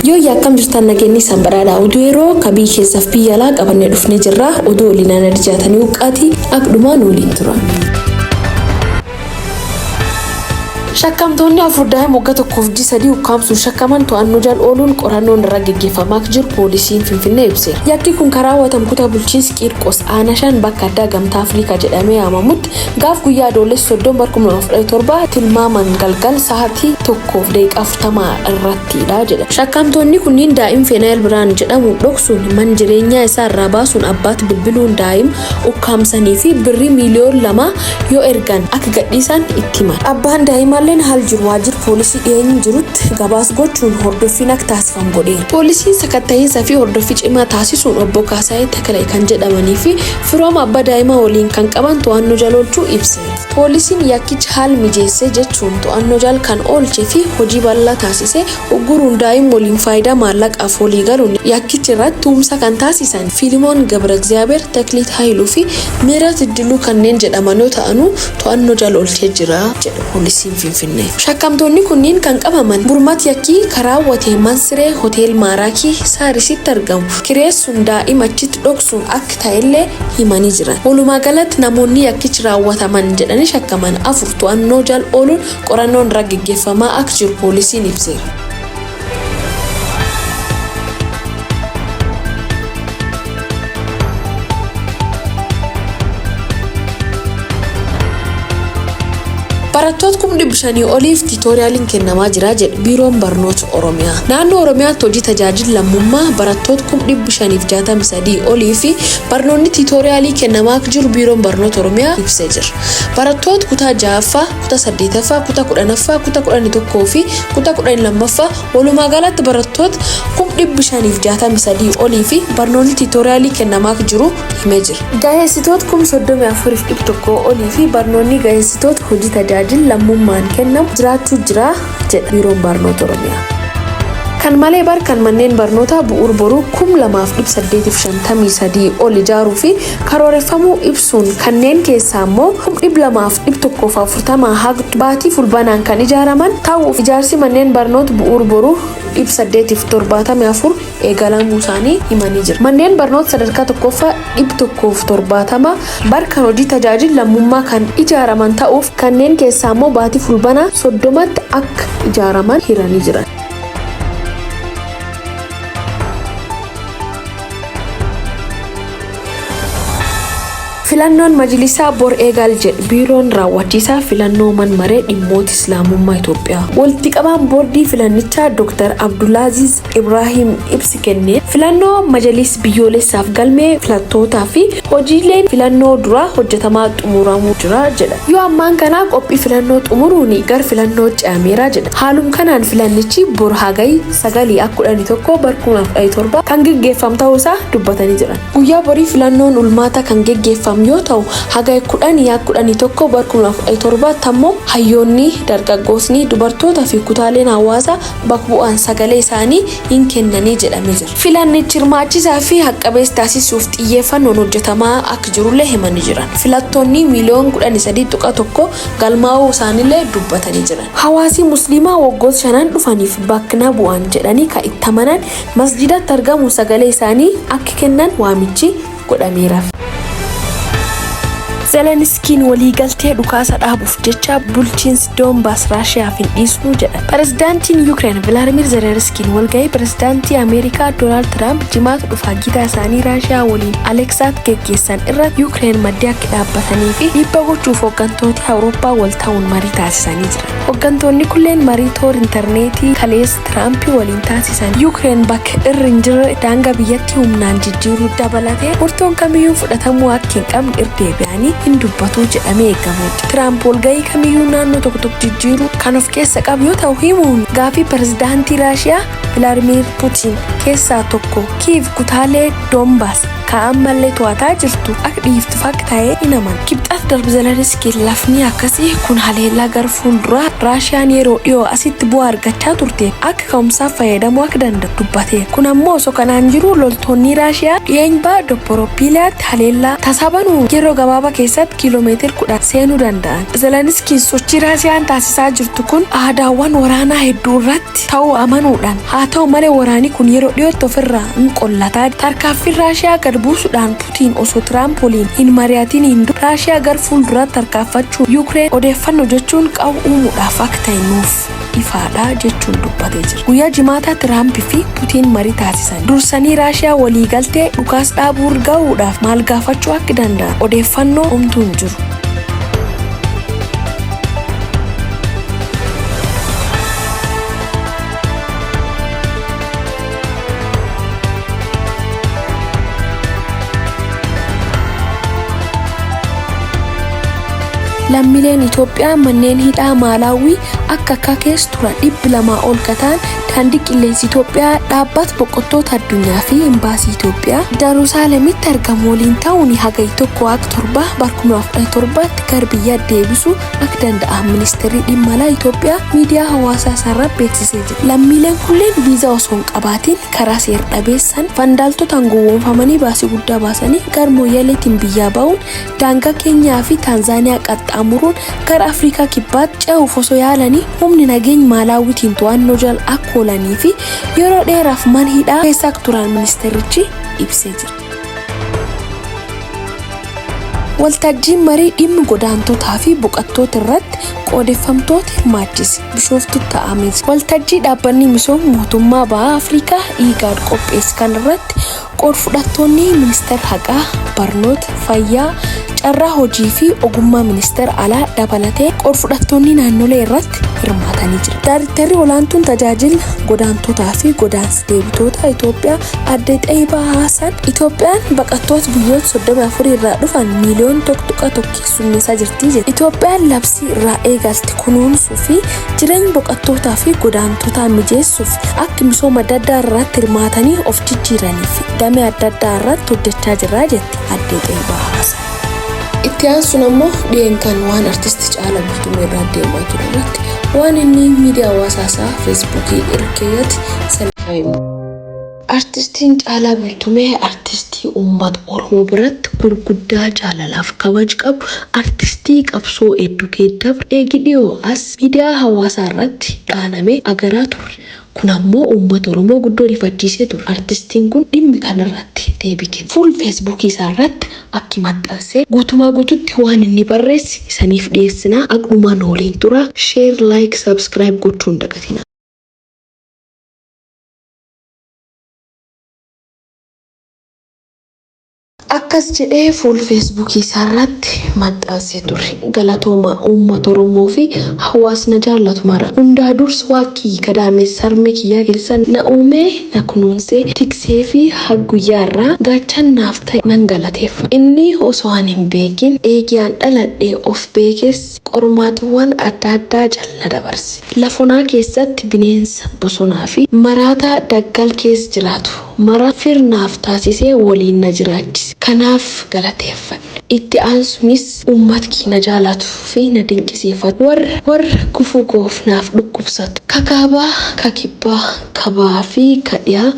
Yoo yakkam jirtan nageenyi sanbaraadha oduu yeroo kabii keessaaf biyya alaa qabannee dhufnee jirra oduu waliin arjaatanii uqqaati akdumaan waliin tura. Shakkamtoonni afur daa'ima waggaa tokkoof sadii ukkaamsuun shakkaman to'annoo jala ooluun qorannoon irra gaggeeffamaa jiru poolisiin Finfinnee ibse. Yakki kun karaa hawwatam kutaa bulchiinsi Qiirqos aanaa 5 bakka addaa gamtaa Afrikaa jedhamee yaamamutti gaaf guyyaa adoolessa 30/2017 tilmaaman galgal sa'aatii 1:40 irrattidha jedha. Shakkamtoonni kunniin daa'im Feenaayil Biraan jedhamu dhoksuun man jireenyaa isaa irraa baasuun abbaatti bilbiluun daa'im ukkaamsanii fi birrii miliyoona 2 yoo ergan akka gadhiisan itti himan. Abbaan daa'imaa hal jiru waajjira poolisii dhiyeenya jirutti gabaas gochuun hordoffiin akka taasifamu godheera. Poolisiin sakatta'iinsa fi hordoffii cimaa taasisuun obbo Kaasaayee Takalee kan jedhamanii fi firooma abbaa daa'imaa waliin kan qaban to'annoo jala oolchuu ibse. Poolisiin yakkicha haal mijeessee jechuun to'annoo jala kan oolchee fi hojii bal'aa taasisee ugguruun daa'im waliin faayidaa maallaqaaf walii galuun yakkicha irratti tuumsa kan taasisan Fiilimoon Gabra Egzaabeer, Takliit Haayiluu fi Miirat Iddiluu kanneen jedhaman yoo ta'anu to'annoo jala oolchee jira jedha poolisiin Finfinnee. Shakkamtoonni kunniin kan qabaman burmaat yakkii karaa hawwatee Mansiree Hotel Maaraakii Saarisitti argamu kireessuun daa'ima achitti dhoksuun akka ta'ellee himanii jiran. Walumaa galatti namoonni yakkichi raawwataman jedhanii shakkaman 4 to'annoo jala ooluun qorannoon irra gaggeeffamaa akka jiru poolisiin ibseera. Barattoota 500 oliif tiitooriyaaliin kennamaa jira jedha Biiroon Barnoota Oromiyaa. Naannoo Oromiyaatti hojii tajaajila lammummaa barattoota 563 olii fi barnoonni tiitooriyaalii kennamaa jiru Biiroon Barnoota Oromiyaa ibsee jira. Barattoota kutaa 6ffaa, kutaa 8ffaa, kutaa 10ffaa, kutaa 11ffaa fi kutaa 12ffaa walumaa galatti barattoota 563 olii fi barnoonni tiitooriyaalii kennamaa jiru himee jira. Gaa'eessitoota 34,100 olii fi barnoonni gaa'eessitoota hojii tajaajila lammummaan kennamu jiraachuu jira jedha Biiroon Barnoota Oromiyaa. Kan malee kan manneen barnootaa bu'uur boruu 2,853 ol ijaaruu fi karooreffamuu ibsuun kanneen keessaa immoo 2,140 haga baatii fulbaanaan kan ijaaraman ta'uuf ijaarsi manneen barnoota bu'uur boruu 874 eegalamuu isaanii himanii jira. Manneen barnoota sadarkaa tokkoffaa 170 barkan hojii tajaajila lammummaa kan ijaaraman ta'uuf kanneen keessaa immoo baatii fulbaanaa 30tti akka ijaaraman hiranii jiran. Filannoon majlisaa bor eegal jedha Biiroon raawwachiisaa filannoo manmaree dhimmoota Islaamummaa Itoophiyaa. Walitti qabaan boordii filannichaa Dr. Abdulaaziz Ibrahim ibsi kenneen filannoo majlis biyyoolessaaf galmee filattootaa fi hojiileen filannoo duraa hojjetamaa xumuramuu jira jedha. Yoo ammaan kana qophii filannoo xumuruun gar filannoo ce'ameera jedha. Haaluma kanaan filannichi bor hagayya 9/11/2017 kan gaggeeffamu ta'uusaa dubbatanii jiran. Guyyaa borii filannoon ulmaata kan gaggeeffamu yoo ta'u hagayya 10/11/2017 ammoo hayyoonni dargaggoonni dubartoota fi kutaaleen hawaasaa bakka bu'aan sagalee isaanii hin kennanii jedhamee jira. Filannichi hirmaachisaa fi haqqabeessa taasisuuf xiyyeeffannoon hojjetamaa akka jirullee himanii jiran. Filattoonni miliyoona 13.1 galmaa'uu isaaniillee dubbatanii jiran. Hawaasi musliimaa waggoota 5 dhufaniif bakka bu'an jedhanii kan itti amanan masjidatti argamu sagalee isaanii akka kennan waamichi godhameera. Zelenskiin waliigaltee dhukaasa dhaabuuf jecha bulchiinsi Doonbaas Raashiyaaf hin dhiisnu jedha. Pirezidaantiin Yuukireen Vilaadmiir Zelenskiin walgahii pirezidaantii Ameerikaa Doonaald Tiraamp jimaata dhufaa gitaa isaanii Raashiyaa waliin Aleksaat geggeessan irratti Yuukireen maddee akka dhaabbatanii fi dhiibbaa gochuuf hooggantooti Awurooppaa wal ta'uun marii taasisanii jiran. Hooggantoonni kunneen marii toora intarneetii kaleessa Tiraampii waliin taasisan Yuukireen bakka irra hin jirre daangaa biyyattii humnaan jijjiiruu dabalatee murtoon kamiyyuu fudhatamuu akka hin qabne deebi'anii hin dubbatu jedhamee eegamuudha. Tiraamp walgahii kamiyyuu naannoo tokko jijjiiruu kan of keessa qabu yoo ta'u himuun gaafii pirezidaantii Raashiyaa Vilaadmiir Puutin keessaa tokko Kiiv kutaalee Doonbaas akka ammallee to'ataa jirtu akka dhiiftu fakkaatee inaman. Kibxaaf darbu Zeleniskiin lafni akkasii kun haleellaa gara fuulduraa Raashiyaan yeroo dhiyoo asitti bu'aa argachaa turte akka ka'umsaaf fayyadamuu akka danda'u dubbate. Kun ammoo osoo kanaan jiru loltoonni Raashiyaa dhiyeenya Doopporoopiliyaatti haleellaa tasabanuu yeroo gabaabaa keessatti kiiloomeetira 10 seenuu danda'an. Zeleniskiin sochii Raashiyaan taasisaa jirtu kun aadaawwan waraanaa hedduu irratti ta'uu amanuudhaan haa ta'u malee waraanni kun yeroo dhiyootti ofirraa hin qollataa. Tarkaanfiin Raashiyaa gad buusuudhaan Puutiin osoo Tiraamp waliin hin mari'atiin Raashiyaa gara fuulduraatti tarkaanfachuu Yuukireen odeeffannoo jechuun qabu uumuudhaaf akka ta'e nuuf ifaadha jechuun dubbatee jira. Guyyaa jimaataa Tiraamp fi Puutiin marii taasisan. Dursanii Raashiyaa waliigaltee dhukaasa dhaabuu gahuudhaaf maal gaafachuu akka danda'an odeeffannoo homtuu hin jiru. Lammiileen Itoophiyaa manneen hidhaa Maalaawii akka keessa turan 200 ol kataan daandii qilleensa Itoophiyaa dhaabbata boqottoota addunyaa fi imbaasii Itoophiyaa Yerusaalemitti argamu waliin ta'uun haga 1 Oktoobar 2017 gara biyya deebisuu akka danda'an ministeerri dhimma alaa Itoophiyaa miidiyaa hawaasaa isaarratti beeksisee jira. Lammiileen kunneen viizaa osoo hin qabaatiin karaa seera dhabeessaan vandaaltotaan gowwoomfamanii baasii guddaa baasanii gara Mooyyaaleetiin biyyaa ba'uun daangaa Keenyaa fi Taanzaaniyaa qaxxaamuruun gara Afrikaa kibbaatti ce'uuf osoo yaalanii humni nageenya Maalaawiitiin to'annoo jala akka oolanii fi yeroo dheeraaf mana hidhaa keessa akka turan ministeerichi ibsee jira. Waltajjiin marii dhimma godaantotaa fi boqottoota irratti qoodeffamtoota hirmaachise Bishooftutti ta'amee jira. Waltajjii dhaabbanni misooma mootummaa baha Afrikaa IGAD qopheesse kanarratti qoodfudhattoonni ministeera haqaa, barnoota, fayyaa, carraa hojii fi ogummaa ministeera alaa dabalatee qoodfudhattoonni naannolee irratti hirmaatanii jiru. Daarektarri olaantuun tajaajila godaantotaa fi godaansa deebitoota Itoophiyaa Aadde Xaayibaa Haasan Itoophiyaan baqattoota biyyoota 34 irraa dhufan miiliyoona 1.1 keessummeessaa jirti jedhe. Itoophiyaan labsii irraa eegalte kunuunsuu fi jireenya baqattootaa fi godaantotaa mijeessuuf akka misooma adda addaa irratti hirmaatanii of jijjiiranii fi damee adda addaa irratti hojjechaa jirra jetti Aadde Xaayibaa Haasan. Itti aansuun ammoo dhiyeenkan waan artisti Caalaa Bultumee irraa deemaa ture irratti waan inni miidiyaa hawaasaa Feesbuukii irkeeyyatti salphifame. Artistiin Caalaa Bultumee artistii uummata Oromoo biratti gurguddaa jaalalaaf kabaj qabu artistii qabsoo hedduu geeddabre eegidhiyoo as miidiyaa hawaasaa irratti dhaanamee agaraa ture. Kun ammoo uummata Oromoo guddoo rifachiisee ture. Artistiin kun dhimmi kanarratti deebite. Fuul Feesbuukii isaa irratti akki maxxansee guutumaa guututti waan inni barreesse isaniif dhiyeessinaa aqlumaan waliin tura. Share, like, subscribe gochuun dagatina. Akkas jedhee fuul Feesbuukii isaa irratti maxxansee ture. Galatooma uummata Oromoo fi hawaasna jaallatu mara. Hundaa dursa waaqii kadaamessa harmee kiyyaa keessan na uumee na kunuunsee tiksee fi guyyaa irraa gaachan naaf ta'e nan galateeffa. Inni osoo ani hin beekin eegiyaan dhaladhee of beekes qormaatiiwwan adda addaa jala dabarse. Lafonaa keessatti bineensa bosonaa fi maraataa daggal keessa jiraatu. Mara firnaaf taasisee waliin na jiraachise. Kanaaf galateeffadhe. Itti aansunis uummata kiyya jaalatu fi na dinqisiifatu. Warra gufuu goofnaaf dhukkubsatu. Kakaabaa, kakibbaa, kabaa fi kadhiyaa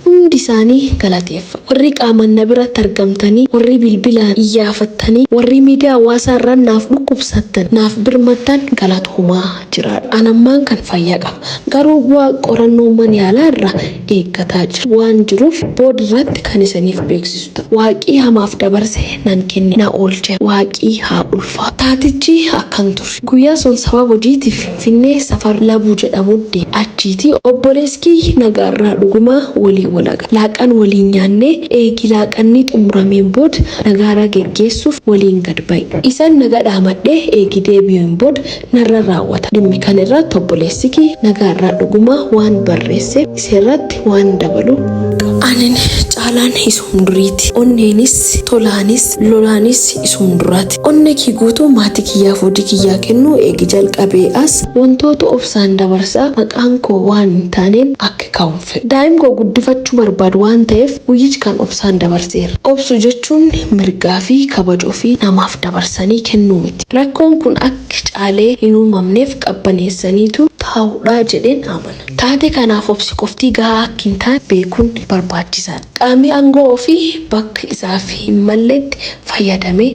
hundi isaanii galateeffa. Warri qaaman na biratti argamtanii, warri bilbilaan iyyafattanii, warri miidiyaa hawaasaa irraa naaf dhukkubsattan, naaf birmattan galatoomaa jiraadha. Anammaan kan fayyaa qaba. Garuu bu'aa qorannoo mana yaalaa irraa eeggataa jira. Waan jiruuf booda irratti kan isaniif beeksisu ta'a. Waaqii hamaaf dabarse nan kenne na oolche. Waaqii haa ulfaa. Taatichi akkan ture. Guyyaa sun sababa hojiitiif Finfinnee safar labuu jedhamutti achiiti obboleeskii nagaarraa dhugumaa walii walaga. Laaqan waliin nyaannee eegi laaqanni xumurameen booda nagaara geggeessuuf waliin gad bahe. Isan naga dhaamadhee eegi deebi'een booda narra raawwata. Dhimmi kan irratti obboleessiki nagaarraa dhugumaa waan barreesse isirratti waan dabalu qaba. Anin caalaan isum duriiti. Onneenis, tolaanis, lolaanis isum duraati. Onne kii guutuu maatii kiyyaaf hojii kiyyaa kennuu eegi jalqabee as wantoota obsaan dabarsaa maqaan koo waan hin taaneen akka ka'uun fedha. Daa'im koo guddifachuu barbaadu waan ta'eef guyyichi kan obsaan dabarseera. Obsu jechuun mirgaa fi kabaja ofii namaaf dabarsanii kennuu miti. Rakkoon kun akka caalee hin uumamneef qabbaneessaniitu taa'uudhaa jedheen amana. Taate kanaaf obsi qoftii gahaa akka hin taane beekuun barbaachisaadha. Qaamni aangoo ofii bakka isaaf hin malletti fayyadamee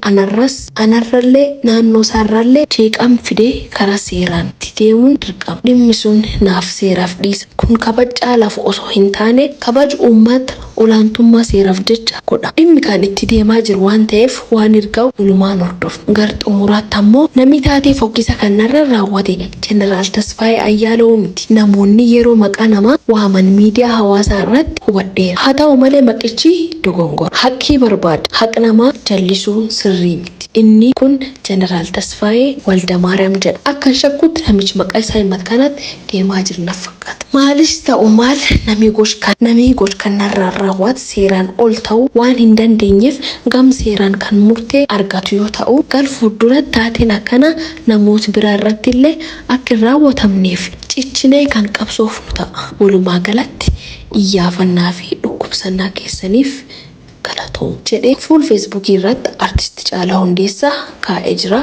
anarrallee naannoo isaarrallee jeeqam fidee karaa seeraan itti deemuun dirqama. Dhimmi sun naaf seeraaf dhiisa. Kun kabajaa lafa osoo hin taane kabaju uummata olaantummaa seeraaf jecha godha. Dhimmi kan itti deemaa jiru waan ta'eef waan ergaa'u walumaan hordofna. Gara xumuraatti ammoo namni taatee fokkisa kanarra raawwate Jeneraal Tasfaayee Ayyaaloo miti. Namoonni yeroo maqaa namaa waaman miidiyaa hawaasaa irratti hubadheera. Haa ta'u malee maqichi dogongora. Haqqii barbaada. Haqa namaa jallisuun sirrii miti. Inni kun Jeneraal Tasfaayee Waldamaariyaam jedha. Akka shakkuutti namichi maqaa isaa himatu kanatti deemaa jiru natti fakkaata. Maalis ta'u maal namni goch kanarraa raawwatu seeraan ol ta'uu waan hin dandeenyeef gam seeraan kan murtee argatu yoo ta'u gal fuulduratti taateen akkana namoota biraa irratti illee akka hin raawwatamneef cichinee kan qabsoofnu ta'a. Walumaa galatti iyyaafannaa fi dhukkubsannaa keessaniif galatoom jedhee fuul feesbuukii irratti artisti Caalaa Hundeessaa kaa'ee jira.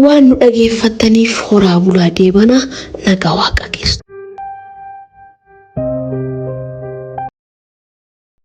Waan nu dhageeffattaniif horaa bulaa deebanaa nagaa Waaqa keessa.